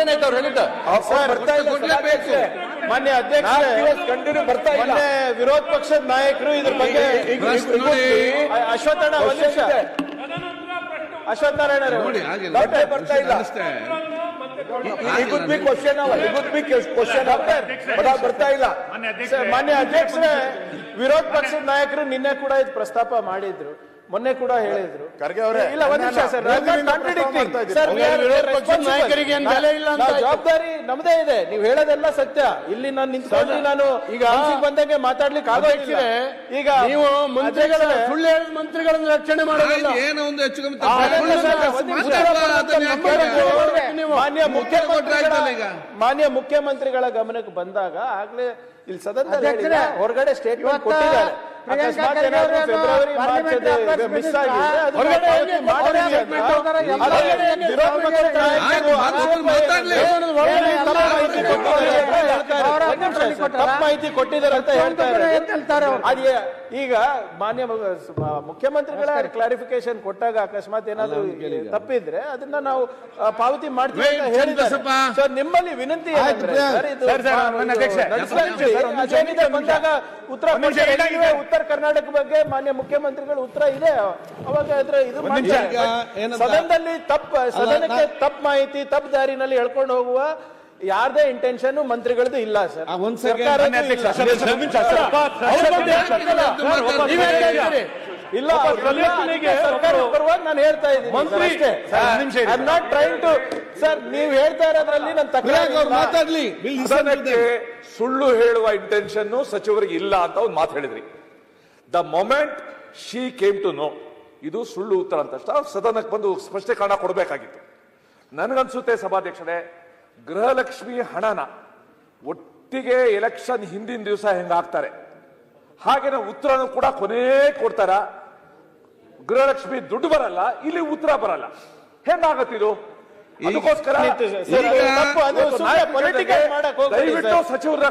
ಏನಾಯ್ತು ಅವ್ರು ಹೇಳಿದ್ದ ಮಾನ್ಯ ಅಧ್ಯಕ್ಷ ಕಂಟಿನ್ಯೂ ಬರ್ತಾ ಇಲ್ಲ. ವಿರೋಧ ಪಕ್ಷದ ನಾಯಕರು ಇದ್ರ ಬಗ್ಗೆ ಅಶ್ವತ್ಥಣ್ಣ ಒಂದ್ ನಿಮಿಷ ಅಶ್ವತ್ಥ ನಾರಾಯಣ ಬರ್ತಾ ಇಲ್ಲ. ಬರ್ತಾ ಇಲ್ಲ. ಮಾನ್ಯ ಅಧ್ಯಕ್ಷರೇ, ವಿರೋಧ ಪಕ್ಷದ ನಾಯಕರು ನಿನ್ನೆ ಕೂಡ ಇದು ಪ್ರಸ್ತಾಪ ಮಾಡಿದ್ರು, ಮೊನ್ನೆ ಕೂಡ ಹೇಳಿದ್ರು. ಖರ್ಗೆ ಅವರೇ ಇಲ್ಲ ಒಂದ್ ನಿಮಿಷ ಸರ್, ನಾಯಕರಿಗೆ ಜವಾಬ್ದಾರಿ ನಮ್ದೇ ಇದೆ. ನೀವು ಹೇಳೋದೆಲ್ಲ ಸತ್ಯ. ಇಲ್ಲಿ ನಾನು ನಿಂತ್ಕೊಂಡು ನಾನು ಈಗ ಬಂದಂಗೆ ಮಾತಾಡ್ಲಿಕ್ಕೆ ಆಗೋದಿಲ್ಲ. ಈಗ ನೀವು ಮಂತ್ರಿಗಳ ಸುಳ್ಳು ಹೇಳಿದ ಮಂತ್ರಿಗಳನ್ನು ರಕ್ಷಣೆ ಮಾಡೋದಿಲ್ಲ. ಏನೋ ಒಂದು ಹೆಚ್ಚು ಕಮ್ಮಿ ಮಾನ್ಯ ಮುಖ್ಯಮಂತ್ರಿಗಳ ಗಮನಕ್ಕೆ ಬಂದಾಗ ಆಗ್ಲೇ ಇಲ್ಲಿ ಸದನದಲ್ಲಿ ಹೊರಗಡೆ ಸ್ಟೇಟ್ಮೆಂಟ್ ಕೊಟ್ಟಿದ್ದಾರೆ. ಅಕಸ್ಮಾತ್ ಏನಾದ್ರು ಫೆಬ್ರವರಿ ಮಾರ್ಚ್ ಮಿಸ್ ಆಗಿದೆ ತಪ್ಪು ಮಾಹಿತಿ ಕೊಟ್ಟಿದ್ದಾರೆ ಅಂತ ಹೇಳ್ತಾರೆ. ಈಗ ಮಾನ್ಯ ಮುಖ್ಯಮಂತ್ರಿಗಳ ಕ್ಲಾರಿಫಿಕೇಶನ್ ಕೊಟ್ಟಾಗ ಅಕಸ್ಮಾತ್ ಏನಾದ್ರು ತಪ್ಪಿದ್ರೆ ಅದನ್ನ ನಾವು ಪಾವತಿ ಮಾಡ್ತೀವಿ ಅಂತ ಹೇಳಿದ್ದಾರೆ. ಸರ್, ನಿಮ್ಮಲ್ಲಿ ವಿನಂತಿ ಬಂದಾಗ ಉತ್ತರ ಕರ್ನಾಟಕ ಬಗ್ಗೆ ಮಾನ್ಯ ಮುಖ್ಯಮಂತ್ರಿಗಳು ಉತ್ತರ ಇದೆ. ಅವಾಗ ಇದು ಸದನದಲ್ಲಿ ಸದನಕ್ಕೆ ತಪ್ಪು ಮಾಹಿತಿ ತಪ್ಪು ದಾರಿನಲ್ಲಿ ಎಳ್ಕೊಂಡು ಹೋಗುವ ಯಾರದೇ ಇಂಟೆನ್ಷನ್ ಮಂತ್ರಿಗಳದ್ದು ಇಲ್ಲ ಸರ್. ಇಲ್ಲ ಬರುವಾಗ ನಾನು ಹೇಳ್ತಾ ಇದ್ದೀನಿ. ಸರ್, ನೀವು ಹೇಳ್ತಾ ಇರೋದ್ರಲ್ಲಿ ನನ್ನ ತಕರಾರು ಮಾತಾಡ್ಲಿ. ಸುಳ್ಳು ಹೇಳುವ ಇಂಟೆನ್ಷನ್ ಸಚಿವರಿಗೆ ಇಲ್ಲ ಅಂತ ಒಂದು ಮಾತು ಹೇಳಿದ್ರಿ. The moment she came to know ಇದು ಸುಳ್ಳು ಉತ್ತರ ಅಂತ ಸದನಕ್ಕೆ ಬಂದು ಸ್ಪಷ್ಟೀಕರಣ ಕೊಡಬೇಕಾಗಿತ್ತು. ನನಗನ್ಸುತ್ತೆ ಸಭಾಧ್ಯಕ್ಷರೇ, ಗೃಹಲಕ್ಷ್ಮಿ ಹಣನ ಒಟ್ಟಿಗೆ ಎಲೆಕ್ಷನ್ ಹಿಂದಿನ ದಿವಸ ಹೆಂಗಾಗ್ತಾರೆ ಹಾಗೇನೆ ಉತ್ತರನೂ ಕೂಡ ಕೊನೆ ಕೊಡ್ತಾರ. ಗೃಹಲಕ್ಷ್ಮಿ ದುಡ್ಡು ಬರಲ್ಲ, ಇಲ್ಲಿ ಉತ್ತರ ಬರಲ್ಲ, ಹೆಂಗಾಗತ್ತಿದು? ಅದಕ್ಕೋಸ್ಕರ ದಯವಿಟ್ಟು ಸಚಿವರ